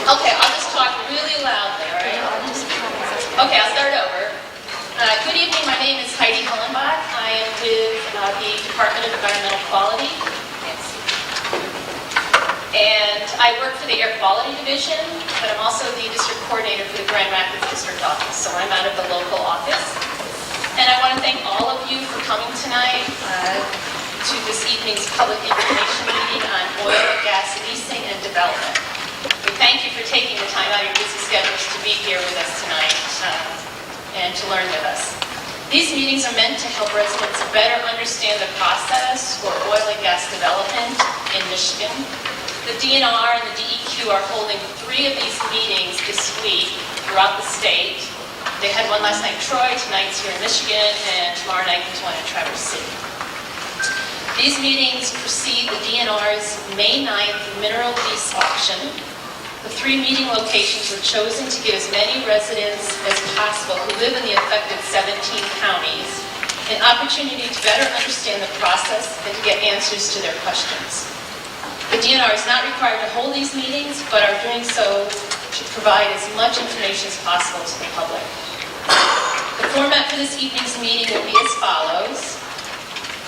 Okay, I'll just talk really loudly, all right? Okay, I'll start over. Good evening, my name is Heidi Hullenbach. I am with the Department of Environmental Quality. And I work for the Air Quality Division, but I'm also the District Coordinator for the Grand Rapids District Office, so I'm out of the local office. And I want to thank all of you for coming tonight to this evening's public information meeting on oil and gas leasing and development. We thank you for taking the time out of your busy schedules to be here with us tonight and to learn with us. These meetings are meant to help residents better understand the process for oil and gas development in Michigan. The DNR and the DEQ are holding 3 of these meetings this week throughout the state. They had one last night in Troy, tonight's here in Michigan, and tomorrow night there's one in Traverse City. These meetings precede the DNR's May 9th mineral lease auction. The 3 meeting locations were chosen to give as many residents as possible who live in the affected 17 counties an opportunity to better understand the process and to get answers to their questions. The DNR is not required to hold these meetings, but are doing so to provide as much information as possible to the public. The format for this evening's meeting will be as follows.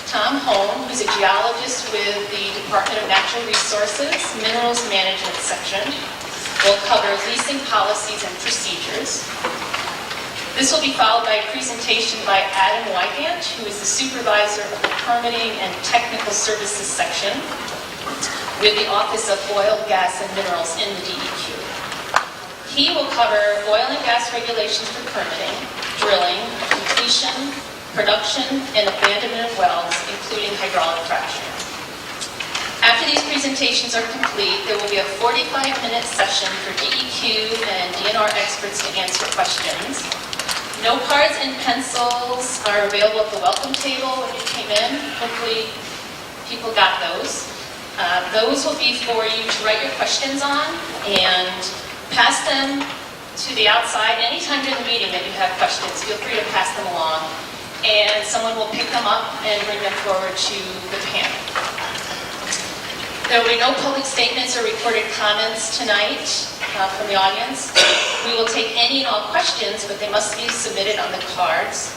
Tom Holm, who's a geologist with the Department of Natural Resources, Minerals Management Section, will cover leasing policies and procedures. This will be followed by a presentation by Adam Wygant, who is the supervisor of the Permitting and Technical Services Section with the Office of Oil, Gas, and Minerals in the DEQ. He will cover oil and gas regulations for permitting, drilling, completion, production, and abandonment of wells, including hydraulic fracturing. After these presentations are complete, there will be a 45-minute session for DEQ and DNR experts to answer questions. Note cards and pencils are available at the welcome table when you came in. Hopefully people got those. Those will be for you to write your questions on and pass them to the outside. Anytime during the meeting that you have questions, feel free to pass them along, and someone will pick them up and bring them forward to the panel. There will be no public statements or recorded comments tonight from the audience. We will take any and all questions, but they must be submitted on the cards.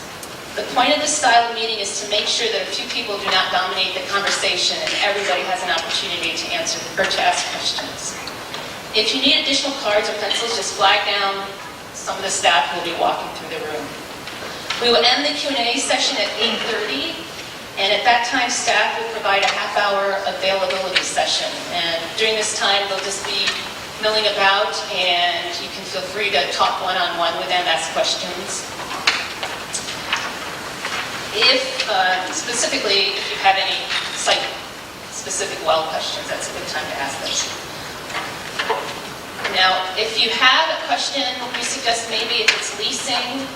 The point of this style of meeting is to make sure that a few people do not dominate the conversation and everybody has an opportunity to answer or to ask questions. If you need additional cards or pencils, just flag down. Some of the staff will be walking through the room. We will end the Q&A session at 8:30, and at that time, staff will provide a half-hour availability session. And during this time, they'll just be milling about, and you can feel free to talk one-on-one with them, ask questions. Specifically, if you have any site-specific well questions, that's a good time to ask those. Now, if you have a question, we suggest maybe if it's leasing,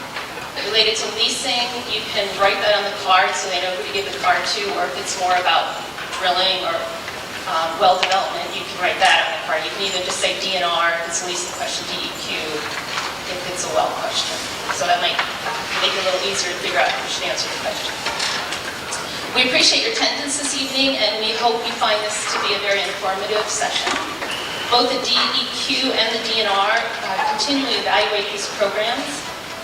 related to leasing, you can write that on the card so they know who to give the card to, or if it's more about drilling or well development, you can write that on the card. You can either just say DNR if it's a leasing question, DEQ if it's a well question. So that might make it a little easier to figure out who should answer the question. We appreciate your attendance this evening, and we hope you find this to be a very informative session. Both the DEQ and the DNR continually evaluate these programs.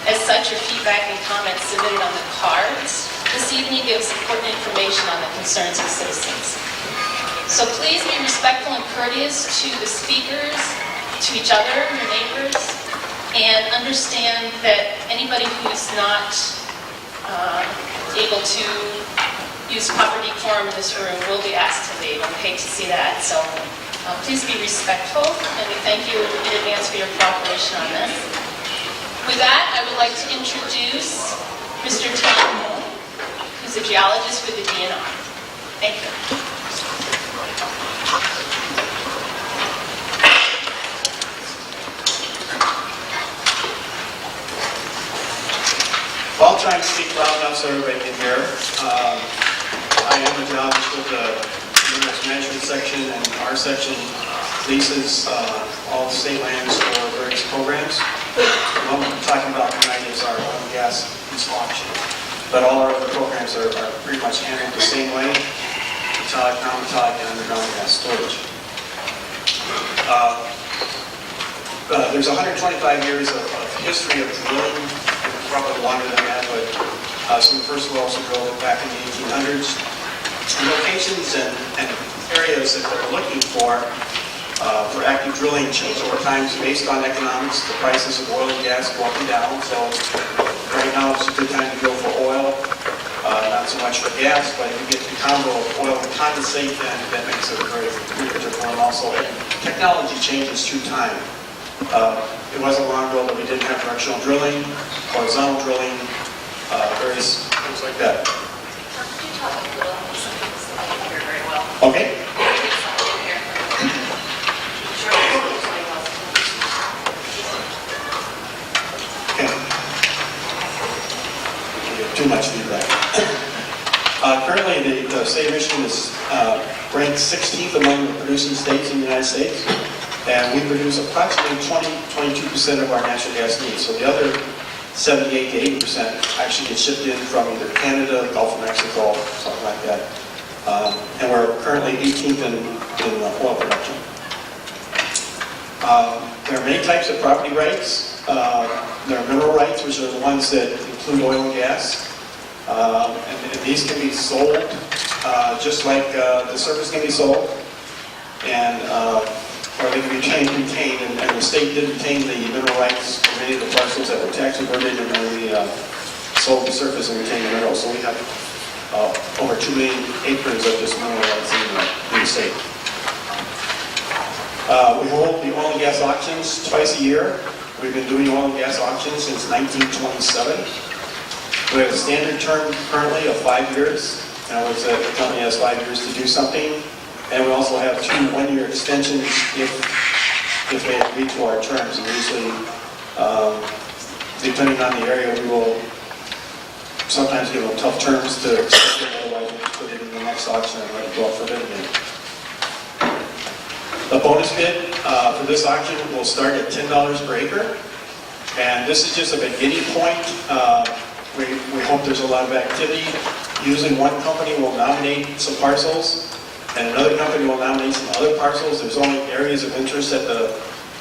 As such, your feedback and comments submitted on the cards this evening gives important information on the concerns of citizens. So please be respectful and courteous to the speakers, to each other, your neighbors, and understand that anybody who's not able to use proper decorum in this room will be asked to leave. I hate to see that, so please be respectful, and we thank you in advance for your cooperation on this. With that, I would like to introduce Mr. Tom Holm, who's a geologist with the DNR. Thank you. Well, I'll try and speak loud enough so everybody can hear. I am a geologist with the Minerals Management Section, and our section leases all the state lands for various programs. What we're talking about tonight is our oil and gas lease auction. But all our other programs are pretty much handled the same way: metallic, non-metallic, and underground gas storage. there's 125 years of history of drilling, probably longer than that, but some of the first wells were drilled back in the 1800s. Locations and areas that they're looking for active drilling change over time based on economics. The prices of oil and gas go up and down, so right now it's a good time to go for oil, not so much for gas, but if you get the combo of oil and condensate, then that makes it a very lucrative one also. And technology changes through time. It wasn't long ago that we didn't have directional drilling, horizontal drilling, various things like that. Could you talk a little on some things that I can hear very well? Okay. Too much feedback. Currently, the state of Michigan is ranked 16th among the producing states in the United States, and we produce approximately 22% of our natural gas needs. So the other 78 to 80% actually get shipped in from either Canada, Gulf of Mexico, something like that. And we're currently 18th in oil production. There are many types of property rights. There are mineral rights, which are the ones that include oil and gas. And these can be sold just like the surface can be sold, and or they can be retained. And the state did retain the mineral rights for many of the parcels that were tax converted, and then we sold the surface and retained the minerals. So we have over 2 million acres of this mineral rights in the state. We hold the oil and gas auctions twice a year. We've been doing oil and gas auctions since 1927. We have a standard term currently of 5 years. In other words, the company has 5 years to do something. And we also have 2 one-year extensions if they agree to our terms. And usually, depending on the area, we will sometimes give them tough terms to accept it. Otherwise, we'll put it in the next auction and let it go out for bid again. The bonus bid for this auction will start at $10 per acre. And this is just a beginning point. We hope there's a lot of activity. Usually one company will nominate some parcels, and another company will nominate some other parcels. There's only areas of interest that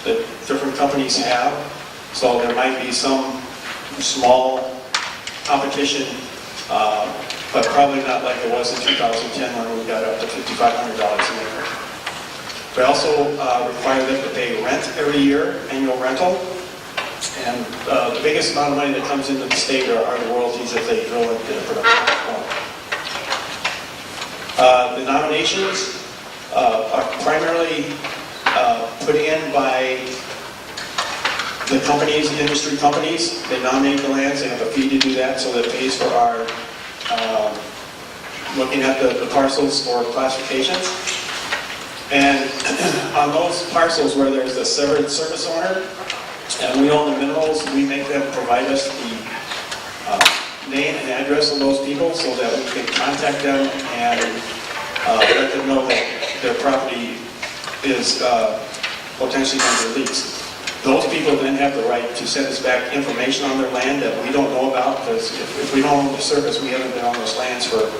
the different companies have. So there might be some small competition, but probably not like it was in 2010 when we got up to $5,500 an acre. We also require them to pay rent every year, annual rental. And the biggest amount of money that comes into the state are the royalties that they drill and get a production well. The nominations are primarily put in by the companies, industry companies. They nominate the lands, they have a fee to do that, so that it pays for our looking at the parcels for classifications. And on those parcels where there's a severed surface owner, and we own the minerals, we make them provide us the name and address of those people so that we can contact them and let them know that their property is potentially under lease. Those people then have the right to send us back information on their land that we don't know about, because if we don't own the surface, we haven't been on those lands for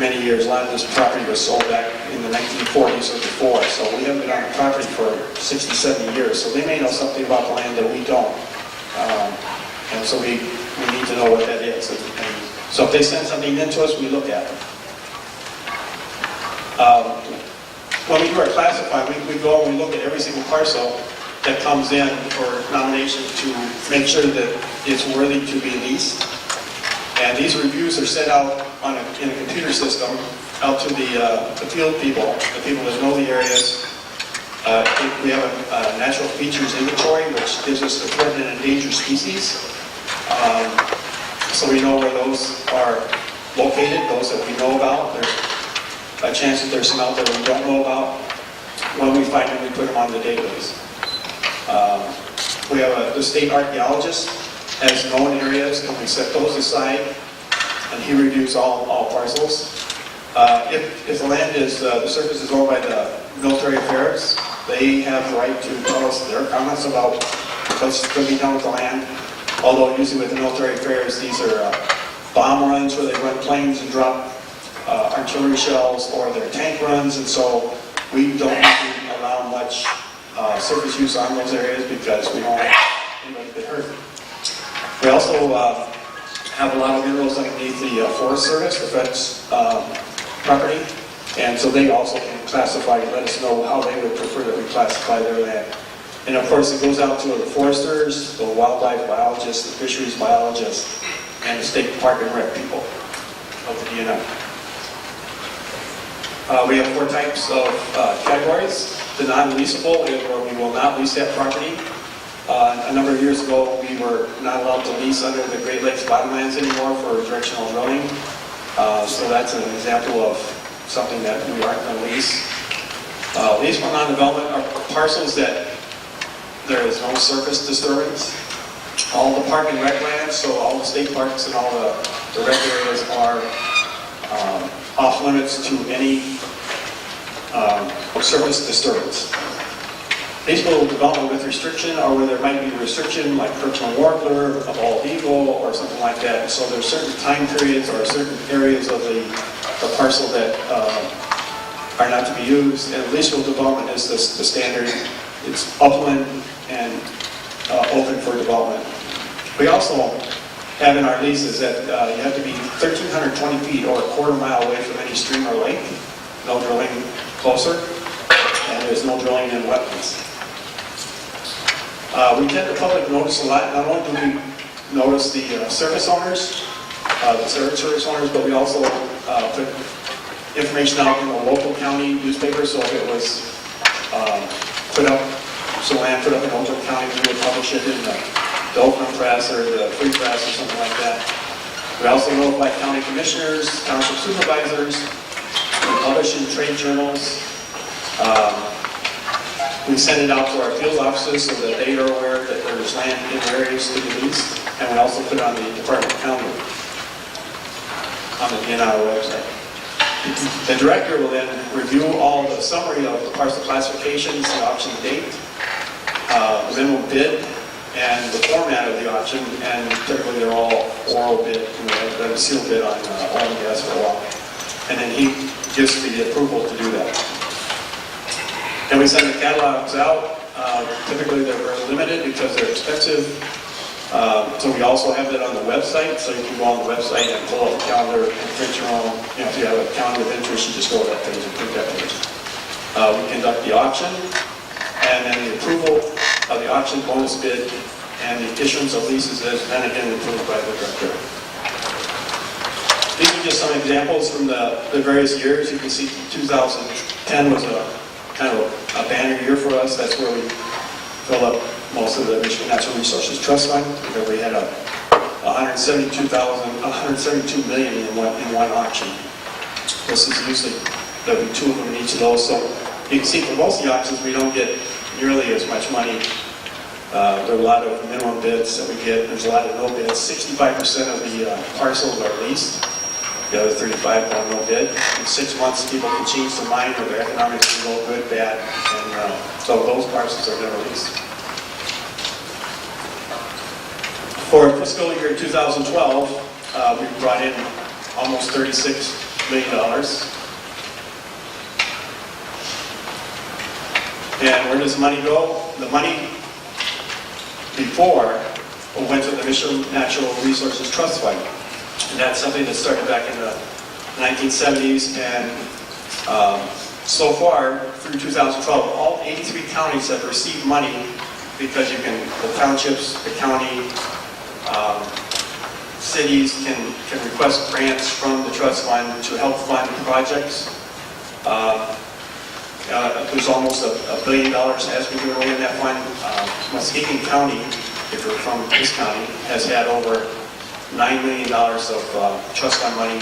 many years. A lot of this property was sold back in the 1940s or before, so we haven't been on the property for 60, 70 years. So they may know something about the land that we don't. And so we need to know what that is. And so if they send something in to us, we look at it. When we do our classifying, we go and we look at every single parcel that comes in for nomination to make sure that it's worthy to be leased. And these reviews are set out in a computer system out to the field people, the people that know the areas. We have a natural features inventory, which gives us the threatened and endangered species. So we know where those are located, those that we know about. There's a chance that there's some out there we don't know about. When we find them, we put them on the database. We have the state archaeologist has known areas, and we set those aside, and he reviews all parcels. If the land is, the surface is owned by the military affairs, they have the right to tell us their comments about what's going to be done with the land. Although usually with the military affairs, these are bomb runs where they run planes and drop artillery shells, or they're tank runs, and so we don't usually allow much surface use on those areas because we don't want anybody to get hurt. We also have a lot of minerals underneath the Forest Service, the feds property, and so they also can classify, let us know how they would prefer that we classify their land. And of course, it goes out to the foresters, the wildlife biologists, the fisheries biologists, and the state park and rec people of the DNR. We have 4 types of categories. The non-leasable is where we will not lease that property. A number of years ago, we were not allowed to lease under the Great Lakes bottomlands anymore for directional drilling. So that's an example of something that we aren't going to lease. Leasable non-development are parcels that there is no surface disturbance. All the park and rec lands, so all the state parks and all the rec areas are off limits to any surface disturbance. Leasable development with restriction are where there might be a restriction like perch and warbler, a bald eagle, or something like that. So there's certain time periods or certain areas of the parcel that are not to be used. And leasable development is the standard. It's upland and open for development. We also have in our leases that you have to be 1,320 feet or a quarter mile away from any stream or lake. No drilling closer, and there's no drilling in wetlands. We tend to public notice a lot. Not only do we notice the service owners, the service owners, but we also put information out in the local county newspaper. So if it was put up, so land put up in Oakland County, we would publish it in the Oakland Press or the Free Press or something like that. We also notify county commissioners, township supervisors. We publish in trade journals. We send it out to our field offices so that they are aware that there's land in areas to be leased. And we also put it on the Department of County on the DNR website. The director will then review all the summary of the parcel classifications, the auction date, the minimum bid, and the format of the auction, and typically they're all oral bid, a sealed bid on oil and gas for a while. And then he gives the approval to do that. And we send the catalogs out. Typically they're very limited because they're expensive. So we also have that on the website, so you can go on the website and pull up the calendar and print your own. You know, if you have a calendar of interest, you just go to that page and print that page. We conduct the auction, and then the approval of the auction, bonus bid, and the issuance of leases is then again approved by the director. These are just some examples from the various years. You can see 2010 was a kind of a banner year for us. That's where we filled up most of the Michigan Natural Resources Trust Fund, because we had 172 million in one auction. This is usually there'll be 2 of them in each of those. So you can see for most of the auctions we don't get nearly as much money. There are a lot of minimum bids that we get. There's a lot of no bids. 65% of the parcels are leased. The other 35 are no bid. In 6 months, people can change their mind, or their economics can go good, bad, and so those parcels are never leased. For fiscal year 2012, we brought in almost $36 million. And where does the money go? The money before went to the Michigan Natural Resources Trust Fund. And that's something that started back in the 1970s, and so far, through 2012, all 83 counties have received money because the townships, the county, cities can request grants from the trust fund to help fund projects. There's almost $1 billion has been given away in that fund. Muskegon County, if you're from this county, has had over $9 million of trust fund money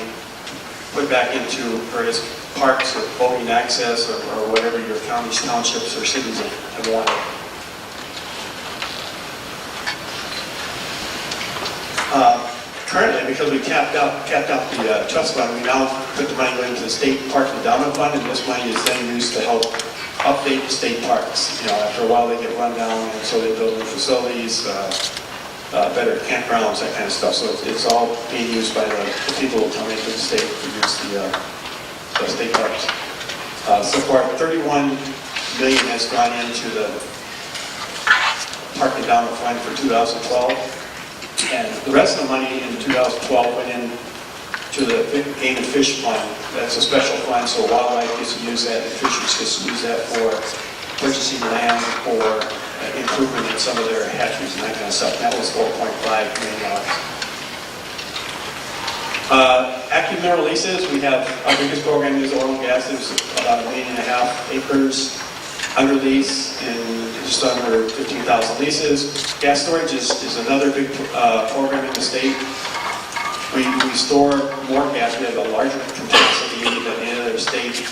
put back into various parks or boating access or whatever your counties, townships, or cities have wanted. Currently, because we capped out the trust fund, we now put the money into the state park endowment fund, and this money is then used to help update the state parks. You know, after a while they get run down, and so they build new facilities, better campgrounds, that kind of stuff. So it's all being used by the people who come into the state to use the state parks. So far, 31 million has gone into the park endowment fund for 2012. And the rest of the money in 2012 went in to the game and fish fund. That's a special fund, so wildlife gets to use that, and fisheries gets to use that for purchasing land or improvement in some of their hatcheries and that kind of stuff. That was $4.5 million. Active mineral leases, we have our biggest program is oil and gas. There's about 1.5 million acres under lease and just under 15,000 leases. Gas storage is another big program in the state. We store more gas. We have a larger capacity than any other state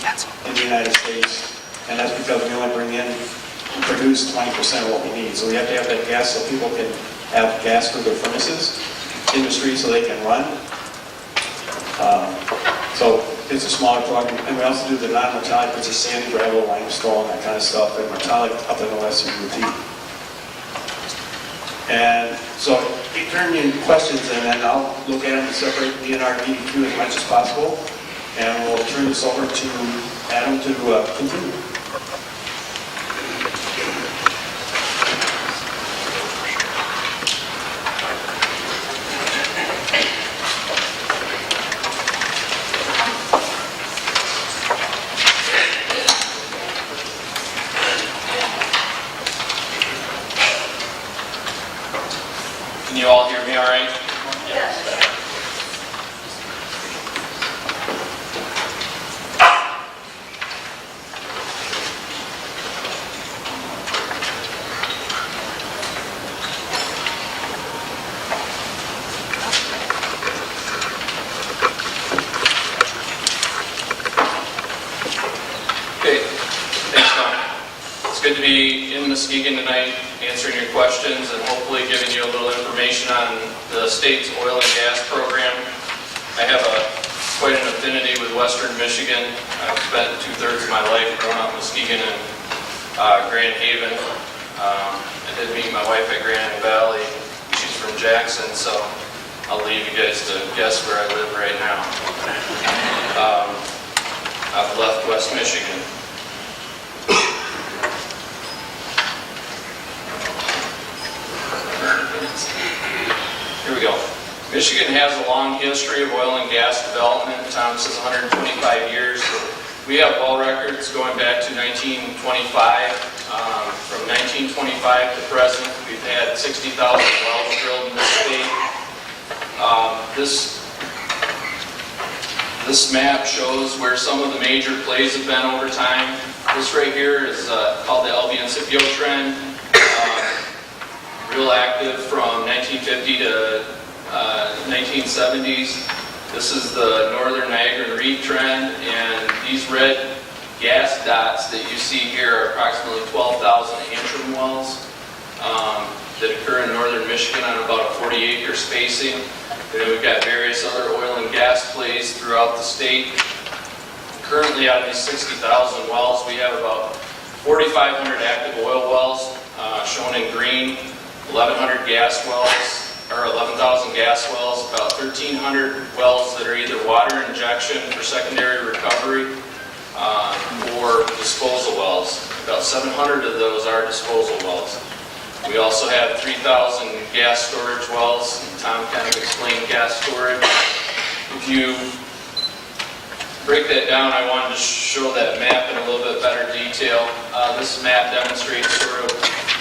in the United States. And that's because we only bring in and produce 20% of what we need. So we have to have that gas so people can have gas for their furnaces, industry so they can run. So it's a smaller program. And we also do the non-metallic, which is sand, gravel, limestone, that kind of stuff, and metallic up in the western UT. And so you turn me in questions, and then I'll look at them and separate DNR and DEQ as much as possible. And we'll turn this over to Adam to continue. Can you all hear me all right? Yes. Okay, thanks, Tom. It's good to be in Muskegon tonight, answering your questions and hopefully giving you a little information on the state's oil and gas program. I have quite an affinity with Western Michigan. I've spent 2/3 of my life growing up in Muskegon and Grand Haven. I did meet my wife at Grand Valley. She's from Jackson, so I'll leave you guys to guess where I live right now. I've left West Michigan. Here we go. Michigan has a long history of oil and gas development. Tom says 125 years. We have well records going back to 1925. From 1925 to present, we've had 60,000 wells drilled in this state. This map shows where some of the major plays have been over time. This right here is called the Albion Scipio trend. Real active from 1950 to 1970s. This is the Northern Niagara Reef trend, and these red gas dots that you see here are approximately 12,000 Antrim wells that occur in northern Michigan on about a 40-acre spacing. And then we've got various other oil and gas plays throughout the state. Currently, out of these 60,000 wells, we have about 4,500 active oil wells shown in green, 1,100 gas wells, or 11,000 gas wells, about 1,300 wells that are either water injection for secondary recovery or disposal wells. About 700 of those are disposal wells. We also have 3,000 gas storage wells. Tom kind of explained gas storage. If you break that down, I wanted to show that map in a little bit better detail. This map demonstrates sort of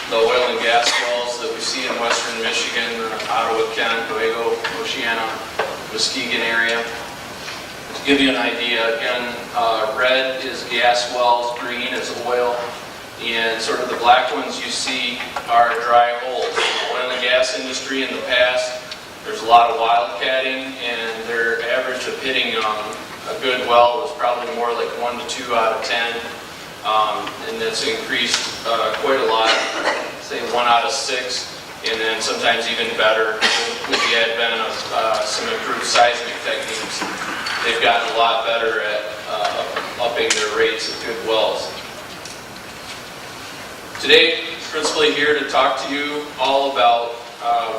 the oil and gas wells that we see in western Michigan, Ottawa, Kent, Nuevo, Oceana, Muskegon area. To give you an idea, again, red is gas wells, green is oil, and sort of the black ones you see are dry holes. In the oil and gas industry in the past, there's a lot of wildcatting, and their average of hitting a good well was probably more like 1 to 2 out of 10. And that's increased quite a lot, say 1 out of 6, and then sometimes even better with the advent of some improved seismic techniques. They've gotten a lot better at upping their rates of good wells. Today, principally here to talk to you all about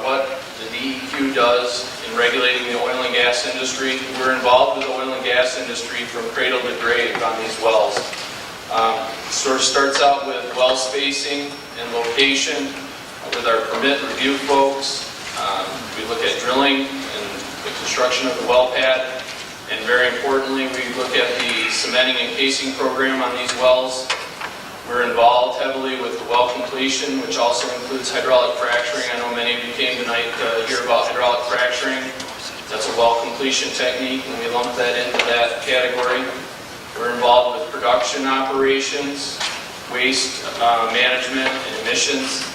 what the DEQ does in regulating the oil and gas industry. We're involved with the oil and gas industry from cradle to grave on these wells. Sort of starts out with well spacing and location with our permit review folks. We look at drilling and the construction of the well pad. And very importantly, we look at the cementing and casing program on these wells. We're involved heavily with the well completion, which also includes hydraulic fracturing. I know many of you came tonight to hear about hydraulic fracturing. That's a well completion technique, and we lump that into that category. We're involved with production operations, waste management, and emissions.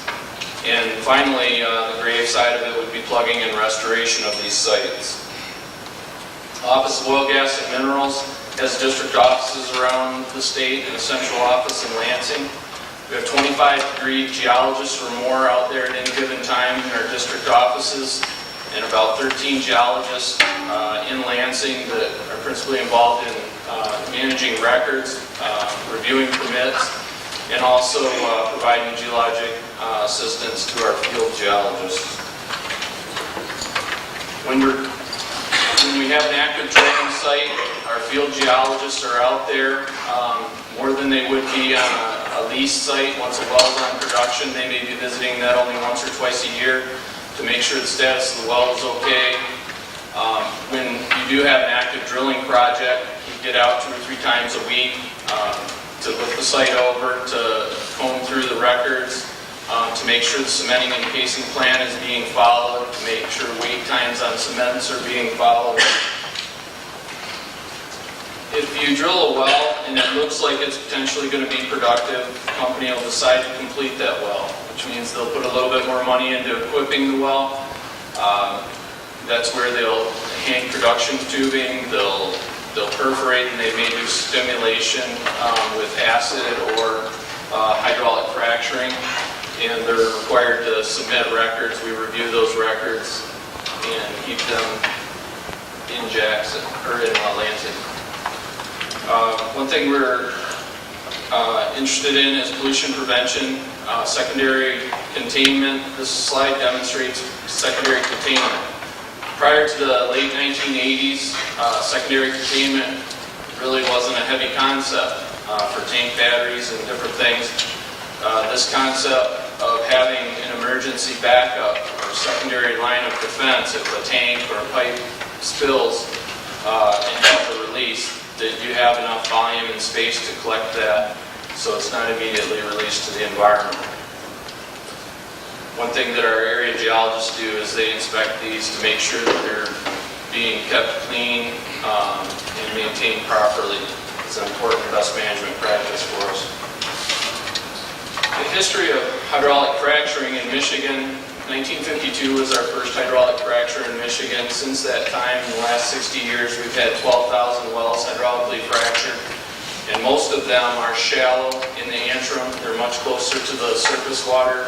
And finally, the gray side of it would be plugging and restoration of these sites. Office of Oil, Gas, and Minerals has district offices around the state and a central office in Lansing. We have 25-degree geologists or more out there at any given time in our district offices, and about 13 geologists in Lansing that are principally involved in managing records, reviewing permits, and also providing geologic assistance to our field geologists. When we have an active drilling site, our field geologists are out there more than they would be on a lease site. Once a well is on production, they may be visiting that only once or twice a year to make sure the status of the well is okay. When you do have an active drilling project, we get out 2 or 3 times a week to look the site over, to comb through the records, to make sure the cementing and casing plan is being followed, to make sure wait times on cements are being followed. If you drill a well and it looks like it's potentially going to be productive, the company will decide to complete that well, which means they'll put a little bit more money into equipping the well. That's where they'll hang production tubing, they'll perforate, and they may do stimulation with acid or hydraulic fracturing. And they're required to submit records. We review those records and keep them in Jackson, or in Lansing. One thing we're interested in is pollution prevention, secondary containment. This slide demonstrates secondary containment. Prior to the late 1980s, secondary containment really wasn't a heavy concept for tank batteries and different things. This concept of having an emergency backup or secondary line of defense if a tank or a pipe spills and you have to release, that you have enough volume and space to collect that so it's not immediately released to the environment. One thing that our area geologists do is they inspect these to make sure that they're being kept clean and maintained properly. It's an important best management practice for us. The history of hydraulic fracturing in Michigan, 1952 was our first hydraulic fracture in Michigan. Since that time, in the last 60 years, we've had 12,000 wells hydraulically fractured, and most of them are shallow in the antrim. They're much closer to the surface water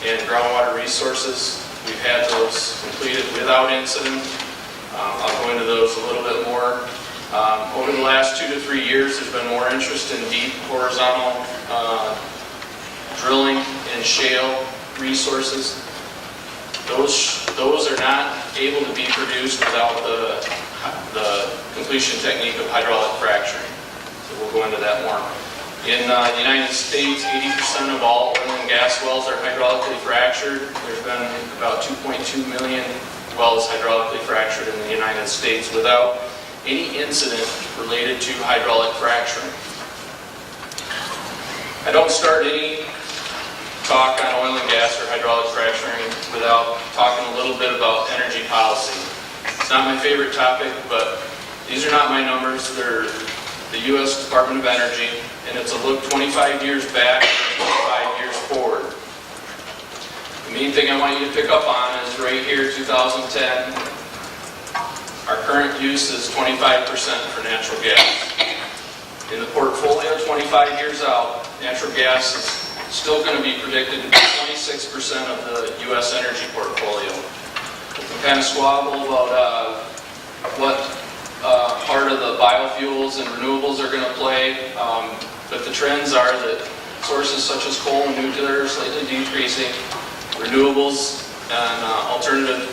and groundwater resources. We've had those completed without incident. I'll go into those a little bit more. Over the last 2 to 3 years, there's been more interest in deep horizontal drilling and shale resources. Those are not able to be produced without the completion technique of hydraulic fracturing. So we'll go into that more. In the United States, 80% of all oil and gas wells are hydraulically fractured. There's been about 2.2 million wells hydraulically fractured in the United States without any incident related to hydraulic fracturing. I don't start any talk on oil and gas or hydraulic fracturing without talking a little bit about energy policy. It's not my favorite topic, but these are not my numbers. They're the U.S. Department of Energy, and it's a look 25 years back and 25 years forward. The main thing I want you to pick up on is right here, 2010. Our current use is 25% for natural gas. In the portfolio 25 years out, natural gas is still going to be predicted to be 26% of the U.S. energy portfolio. We can kind of squabble about what part of the biofuels and renewables are going to play, but the trends are that sources such as coal and nuclear are slightly decreasing. Renewables and alternative